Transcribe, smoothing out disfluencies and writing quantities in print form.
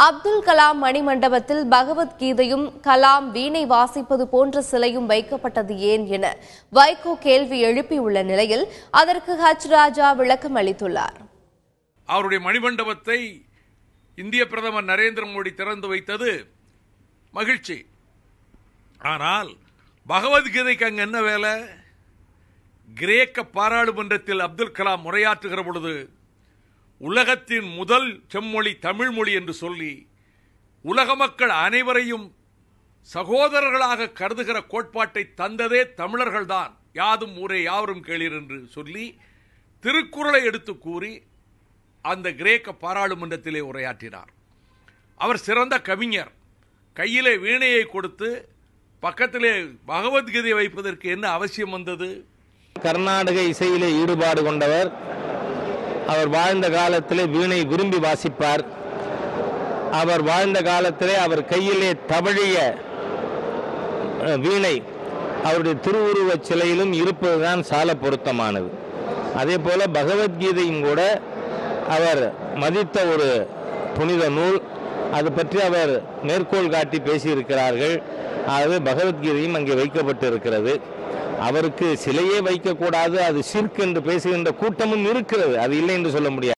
அப்துல் கலாம் மணிமண்டபத்தில் பகவத்கீதையும் கலாம் வீணை வாசிப்பது போன்ற சிலையும் வைக்கப்பட்டது ஏன் என வைகோ கேள்வி எழுப்பியுள்ள நிலையில் அதற்கு ராஜா விளக்கம் அளித்துள்ளார். அவருடைய மணிமண்டபத்தை இந்திய பிரதமர் நரேந்திர மோடி திறந்து வைத்தது மகிழ்ச்சி. ஆனால் பகவத்கீதைக்கு அங்கு என்ன வேலை? கிரேக்க பாராளுமன்றத்தில் அப்துல் கலாம் உரையாற்றுகிற பொழுது உலகத்தின் முதல் செம்மொழி தமிழ் மொழி என்று சொல்லி உலக மக்கள் அனைவரையும் சகோதரர்களாக கருதுகிற கோட்பாட்டை தந்ததே தமிழர்கள்தான், யாதும் ஊரே யாவரும் கேளீர் என்று சொல்லி திருக்குறளை எடுத்து கூறி அந்த கிரேக்க பாராளுமன்றத்திலே உரையாற்றினார். அவர் சிறந்த கவிஞர். கையிலே வீணையை கொடுத்து பக்கத்திலே பகவத்கீதை வைப்பதற்கு என்ன அவசியம் வந்தது? கர்நாடக இசையிலே ஈடுபாடு கொண்டவர். அவர் வாழ்ந்த காலத்திலே வீணை விரும்பி வாசிப்பார். அவர் வாழ்ந்த காலத்திலே அவர் கையிலே தவழிய வீணை அவருடைய திருவுருவச் சிலையிலும் இருப்பதுதான் சால பொருத்தமானது. அதே போல பகவத்கீதையும் கூட அவர் மதித்த ஒரு புனித நூல். அது பற்றி அவர் மேற்கோள் காட்டி பேசியிருக்கிறார்கள். ஆகவே பகவத்கீதையும் அங்கே வைக்கப்பட்டு இருக்கிறது. அவருக்கு சிலையே வைக்கக்கூடாது, அது ஷிர்க் என்று பேசுகின்ற கூட்டமும் இருக்கிறது. அது இல்லை என்று சொல்ல முடியாது.